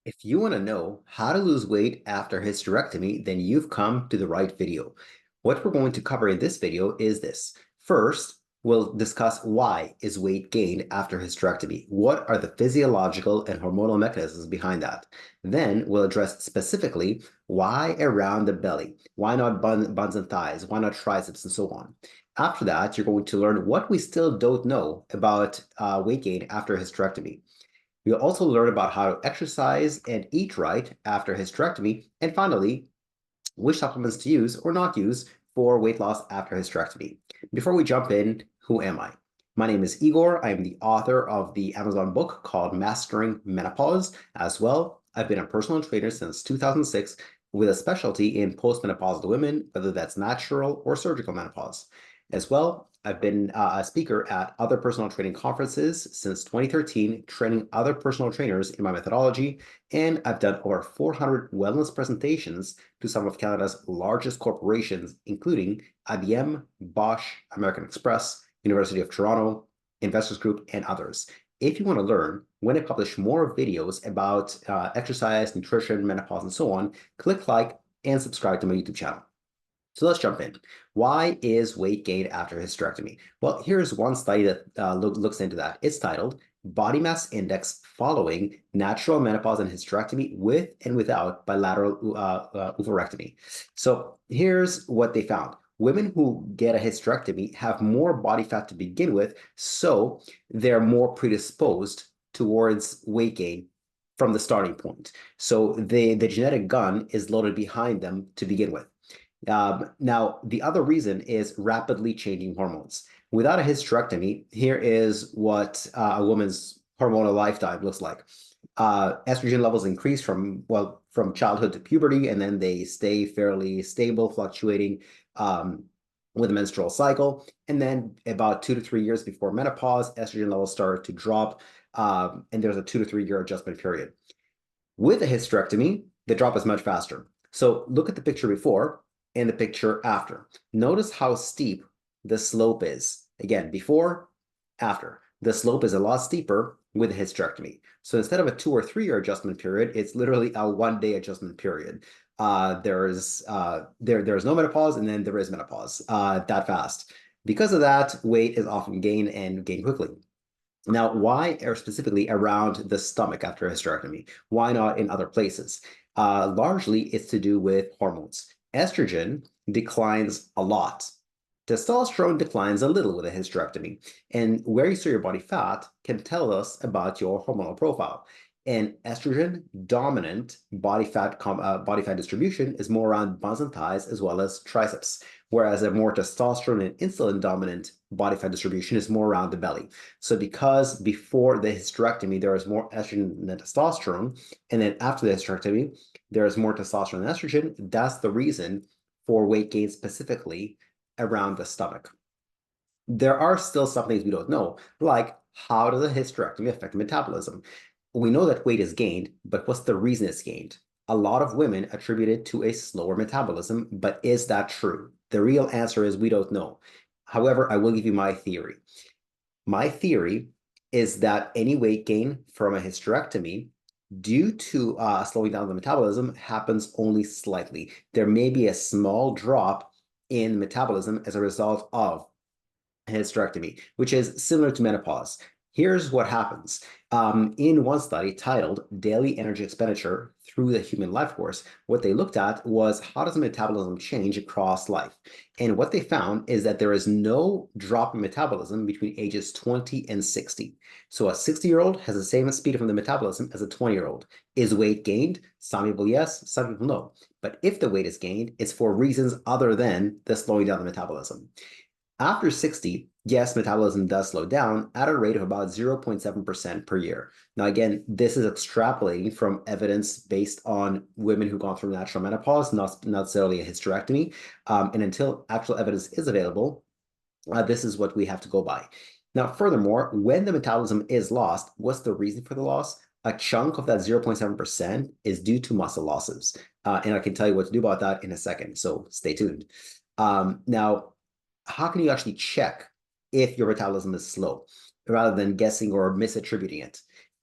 If you want to know how to lose weight after hysterectomy, then you've come to the right video. What we're going to cover in this video is this. First, we'll discuss why is weight gained after hysterectomy. What are the physiological and hormonal mechanisms behind that? Then we'll address specifically why around the belly, why not buns and thighs, why not triceps, and so on. After that, you're going to learn what we still don't know about weight gain after hysterectomy. You'll also learn about how to exercise and eat right after hysterectomy. And finally, which supplements to use or not use for weight loss after hysterectomy. Before we jump in, who am I? My name is Igor. I am the author of the Amazon book called Mastering Menopause. As well, I've been a personal trainer since 2006 with a specialty in postmenopausal women, whether that's natural or surgical menopause. As well, I've been a speaker at other personal training conferences since 2013, training other personal trainers in my methodology, and I've done over 400 wellness presentations to some of Canada's largest corporations, including IBM, Bosch, American Express, University of Toronto, Investors Group, and others. If you want to learn when I publish more videos about exercise, nutrition, menopause, and so on, click like and subscribe to my YouTube channel. So let's jump in. Why is weight gained after hysterectomy? Well, here's one study that looks into that. It's titled Body Mass Index Following Natural Menopause and Hysterectomy with and Without Bilateral Oophorectomy. So here's what they found. Women who get a hysterectomy have more body fat to begin with, so they're more predisposed towards weight gain from the starting point. So the genetic gun is loaded behind them to begin with. Now, the other reason is rapidly changing hormones. Without a hysterectomy, here is what a woman's hormonal lifetime looks like. Estrogen levels increase from childhood to puberty, and then they stay fairly stable, fluctuating with a menstrual cycle. And then about 2 to 3 years before menopause, estrogen levels start to drop, and there's a 2 to 3 year adjustment period. With a hysterectomy, the drop is much faster. So look at the picture before and the picture after. Notice how steep the slope is. Again, before, after. The slope is a lot steeper with a hysterectomy. So instead of a 2 or 3 year adjustment period, it's literally a 1 day adjustment period. There's no menopause, and then there is menopause that fast. Because of that, weight is often gained and gained quickly. Now, why are specifically around the stomach after a hysterectomy? Why not in other places? Largely, it's to do with hormones. Estrogen declines a lot. Testosterone declines a little with a hysterectomy. And where you store your body fat can tell us about your hormonal profile. And estrogen dominant body fat distribution is more around buns and thighs as well as triceps, whereas a more testosterone and insulin dominant body fat distribution is more around the belly. So because before the hysterectomy there is more estrogen than testosterone, and then after the hysterectomy there is more testosterone than estrogen, that's the reason for weight gain specifically around the stomach. There are still some things we don't know, like how does a hysterectomy affect metabolism? We know that weight is gained, but what's the reason it's gained? A lot of women attribute it to a slower metabolism, but is that true? The real answer is we don't know. However, I will give you my theory. My theory is that any weight gain from a hysterectomy due to slowing down the metabolism happens only slightly. There may be a small drop in metabolism as a result of hysterectomy, which is similar to menopause. Here's what happens. In one study titled Daily Energy Expenditure Through the Human Life Course, what they looked at was how does metabolism change across life? And what they found is that there is no drop in metabolism between ages 20 and 60. So a 60-year-old has the same speed of the metabolism as a 20-year-old. Is weight gained? Some people yes, some people no. But if the weight is gained, it's for reasons other than the slowing down the metabolism. After 60, yes, metabolism does slow down at a rate of about 0.7% per year. Now, again, this is extrapolating from evidence based on women who've gone through natural menopause, not necessarily a hysterectomy. And until actual evidence is available, this is what we have to go by. Now, furthermore, when the metabolism is lost, what's the reason for the loss? A chunk of that 0.7% is due to muscle losses. And I can tell you what to do about that in a second, so stay tuned. Now, how can you actually check if your metabolism is slow rather than guessing or misattributing it?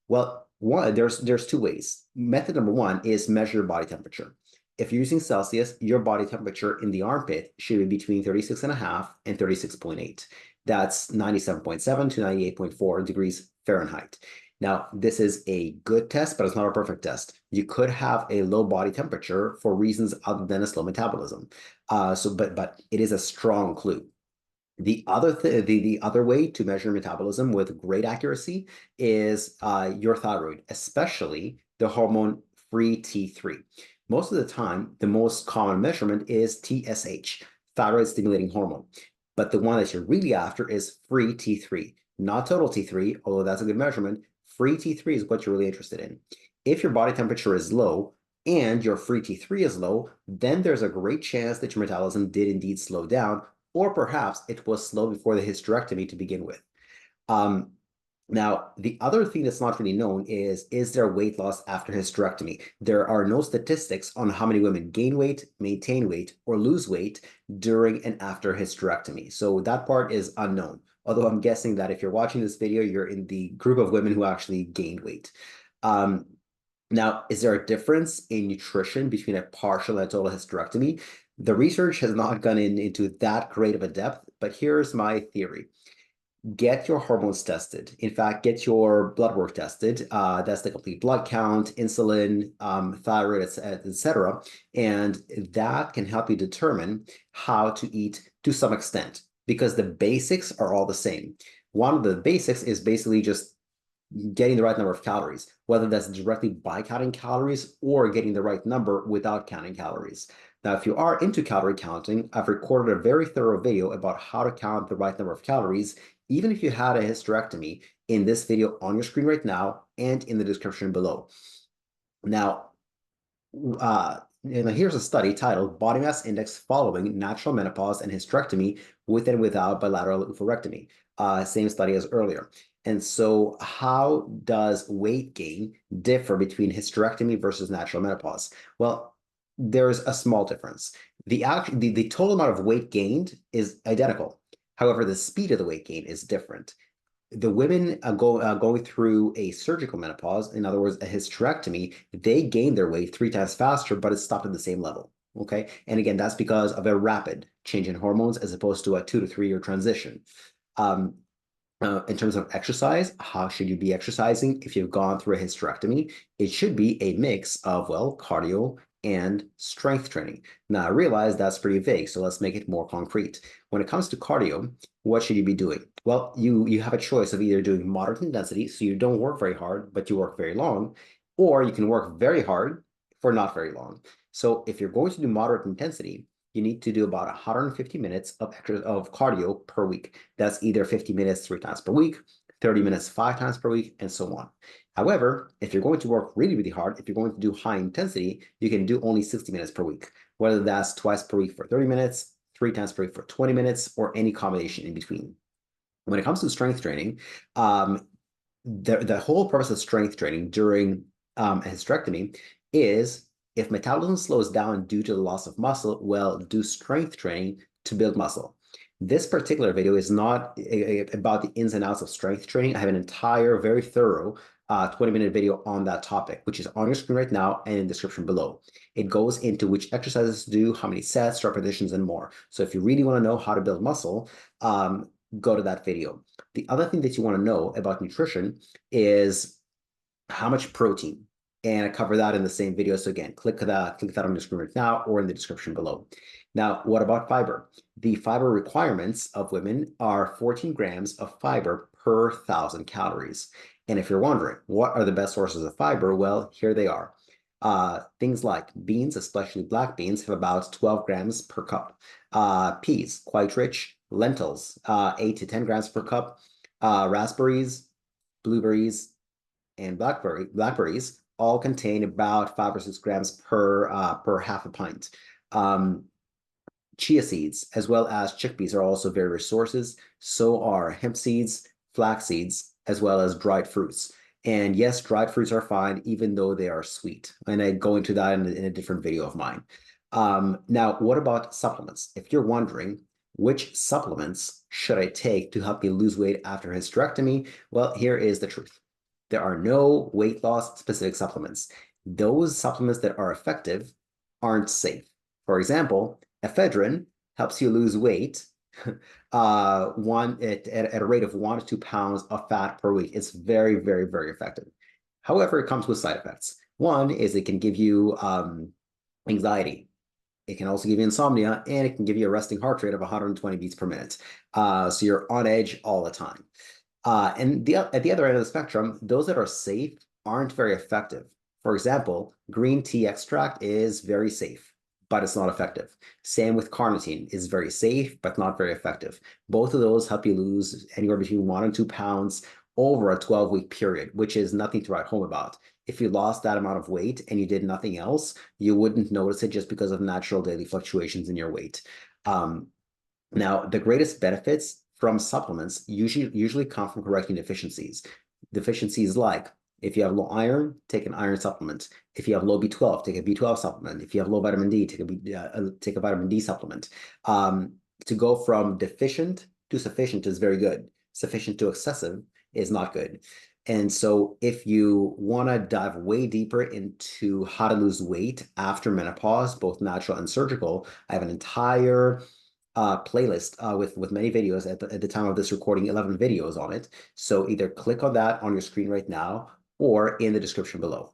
Well, There's two ways. Method number one is measure your body temperature. If you're using Celsius, your body temperature in the armpit should be between 36.5 and 36.8. That's 97.7 to 98.4 degrees Fahrenheit. Now, this is a good test, but it's not a perfect test. You could have a low body temperature for reasons other than a slow metabolism. But it is a strong clue. The other way to measure metabolism with great accuracy is your thyroid, especially the hormone free T3. Most of the time, the most common measurement is TSH, thyroid stimulating hormone. But the one that you're really after is free T3, not total T3, although that's a good measurement. Free T3 is what you're really interested in. If your body temperature is low and your free T3 is low, then there's a great chance that your metabolism did indeed slow down, or perhaps it was slow before the hysterectomy to begin with. Now, the other thing that's not really known is there weight loss after hysterectomy? There are no statistics on how many women gain weight, maintain weight, or lose weight during and after hysterectomy. So that part is unknown. Although I'm guessing that if you're watching this video, you're in the group of women who actually gained weight. Now, is there a difference in nutrition between a partial and a total hysterectomy? The research has not gone into that great of a depth, but here's my theory. Get your hormones tested. In fact, get your blood work tested. That's the complete blood count, insulin, thyroid, etc. And that can help you determine how to eat to some extent, because the basics are all the same. One of the basics is basically just getting the right number of calories, whether that's directly by counting calories or getting the right number without counting calories. Now, if you are into calorie counting, I've recorded a very thorough video about how to count the right number of calories, even if you had a hysterectomy, in this video on your screen right now and in the description below. Now, here's a study titled Body Mass Index Following Natural Menopause and Hysterectomy with and Without Bilateral Oophorectomy. Same study as earlier. And so how does weight gain differ between hysterectomy versus natural menopause? Well, there's a small difference. The total amount of weight gained is identical. However, the speed of the weight gain is different. The women going through a surgical menopause, in other words, a hysterectomy, they gain their weight 3 times faster, but it stopped at the same level. Okay. And again, that's because of a rapid change in hormones as opposed to a 2 to 3 year transition. In terms of exercise, how should you be exercising if you've gone through a hysterectomy? It should be a mix of, well, cardio and strength training. Now, I realize that's pretty vague, so let's make it more concrete. When it comes to cardio, what should you be doing? Well, you have a choice of either doing moderate intensity, so you don't work very hard, but you work very long, or you can work very hard for not very long. So if you're going to do moderate intensity, you need to do about 150 minutes of cardio per week. That's either 50 minutes 3 times per week, 30 minutes 5 times per week, and so on. However, if you're going to work really, really hard, if you're going to do high intensity, you can do only 60 minutes per week, whether that's twice per week for 30 minutes, 3 times per week for 20 minutes, or any combination in between. When it comes to strength training, the whole purpose of strength training during a hysterectomy is if metabolism slows down due to the loss of muscle, well, do strength training to build muscle. This particular video is not about the ins and outs of strength training. I have an entire, very thorough 20-minute video on that topic, which is on your screen right now and in the description below. It goes into which exercises to do, how many sets, repetitions, and more. So if you really want to know how to build muscle, go to that video. The other thing that you want to know about nutrition is how much protein. And I cover that in the same video. So again, click that on your screen right now or in the description below. Now, what about fiber? The fiber requirements of women are 14 grams of fiber per 1,000 calories. And if you're wondering, what are the best sources of fiber? Well, here they are. Things like beans, especially black beans, have about 12 grams per cup. Peas, quite rich. Lentils, 8 to 10 grams per cup. Raspberries, blueberries, and blackberries all contain about 5 or 6 grams per half a pint. Chia seeds, as well as chickpeas, are also very rich sources. So are hemp seeds, flax seeds, as well as dried fruits. And yes, dried fruits are fine, even though they are sweet. And I go into that in a different video of mine. Now, what about supplements? If you're wondering, which supplements should I take to help me lose weight after hysterectomy? Well, here is the truth. There are no weight loss specific supplements. Those supplements that are effective aren't safe. For example, ephedrine helps you lose weight at a rate of 1 to 2 pounds of fat per week. It's very, very, very effective. However, it comes with side effects. One is it can give you anxiety. It can also give you insomnia, and it can give you a resting heart rate of 120 beats per minute. So you're on edge all the time. And at the other end of the spectrum, those that are safe aren't very effective. For example, green tea extract is very safe, but it's not effective. Same with carnitine, is very safe, but not very effective. Both of those help you lose anywhere between 1 and 2 pounds over a 12-week period, which is nothing to write home about. If you lost that amount of weight and you did nothing else, you wouldn't notice it just because of natural daily fluctuations in your weight. Now, the greatest benefits from supplements usually come from correcting deficiencies. Deficiencies like if you have low iron, take an iron supplement. If you have low B12, take a B12 supplement. If you have low vitamin D, take a vitamin D supplement. To go from deficient to sufficient is very good. Sufficient to excessive is not good. And so if you want to dive way deeper into how to lose weight after menopause, both natural and surgical, I have an entire playlist with many videos at the time of this recording, 11 videos on it. So either click on that on your screen right now or in the description below.